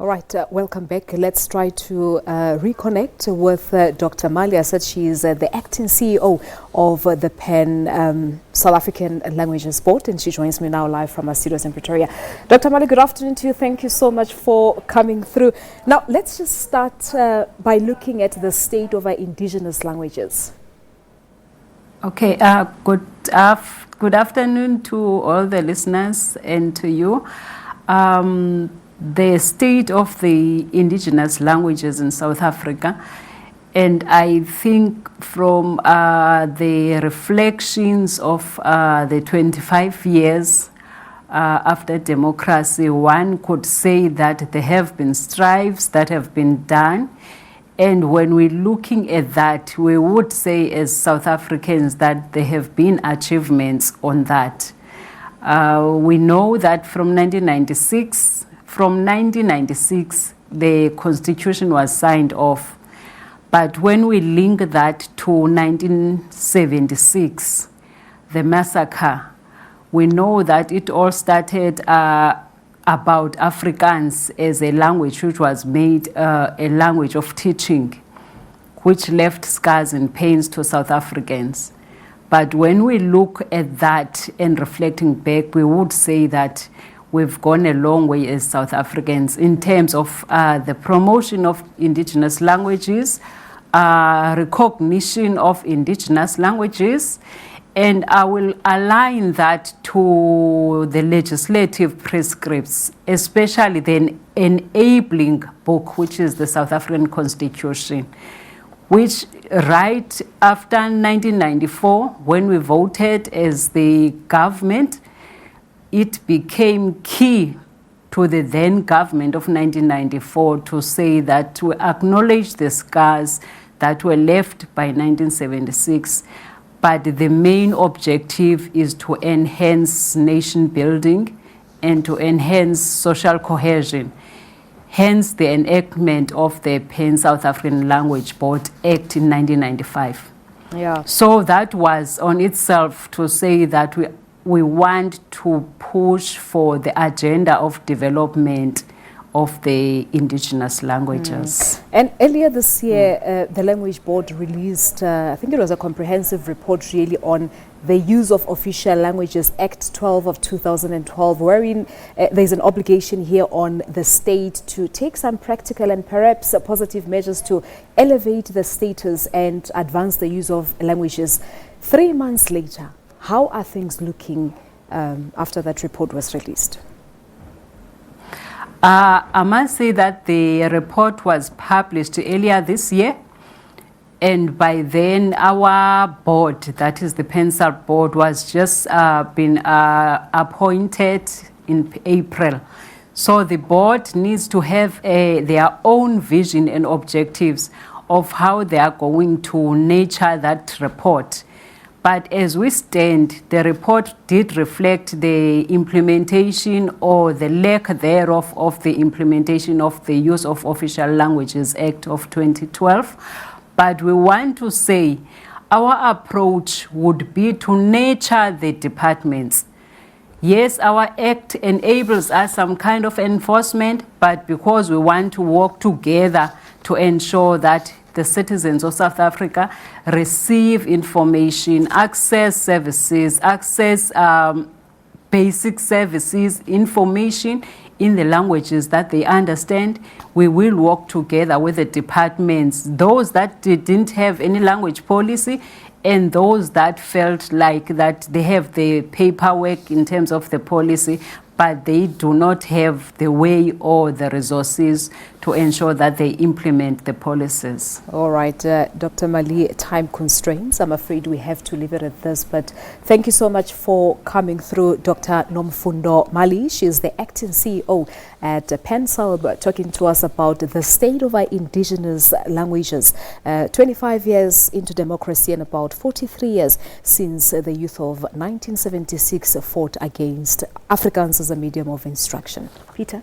All right, welcome back. Let's try to reconnect with Dr. Mali. I said she is the acting CEO of the South African Languages Board, and she joins me now live from our studios in Pretoria. Dr. Mali, good afternoon to you. Thank you so much for coming through. Now, let's just start by looking at the state of our indigenous languages. Okay, good afternoon to all the listeners and to you. The state of the indigenous languages in South Africa, and I think from the reflections of the 25 years after democracy, one could say that there have been strives that have been done, and when we're looking at that, we would say as South Africans that there have been achievements on that. We know that from 1996, the Constitution was signed off. But when we link that to 1976, the massacre, we know that it all started about Afrikaans as a language which was made a language of teaching, which left scars and pains to South Africans. But when we look at that and reflecting back, we would say that we've gone a long way as South Africans in terms of the promotion of indigenous languages, recognition of indigenous languages, and I will align that to the legislative prescripts, especially the enabling book, which is the South African Constitution, which right after 1994, when we voted as the government, it became key to the then government of 1994 to say that to acknowledge the scars that were left by 1976, but the main objective is to enhance nation building and to enhance social cohesion. Hence the enactment of the Pan-South African Language Board Act in 1995. Yeah. So that was on itself to say that we want to push for the agenda of development of the indigenous languages. And earlier this year, the Language Board released, I think it was a comprehensive report really on the Use of Official Languages Act 12 of 2012, wherein there's an obligation here on the state to take some practical and perhaps positive measures to elevate the status and advance the use of languages. 3 months later, how are things looking after that report was released? I must say that the report was published earlier this year, and by then our board, that is the PANSALB board, was just been appointed in April. So the board needs to have their own vision and objectives of how they are going to nurture that report. But as we stand, the report did reflect the implementation or the lack thereof of the implementation of the Use of Official Languages Act of 2012. But we want to say our approach would be to nurture the departments. Yes, our act enables us some kind of enforcement, but because we want to work together to ensure that the citizens of South Africa receive information, access services, access basic services, information in the languages that they understand. We will work together with the departments, those that didn't have any language policy and those that felt like that they have the paperwork in terms of the policy, but they do not have the way or the resources to ensure that they implement the policies. All right, Dr. Mali, time constraints. I'm afraid we have to leave it at this, but thank you so much for coming through, Dr. Nomfundo Mali. She is the acting CEO at PANSALB, talking to us about the state of our indigenous languages. 25 years into democracy and about 43 years since the youth of 1976 fought against Afrikaans as a medium of instruction. Peter?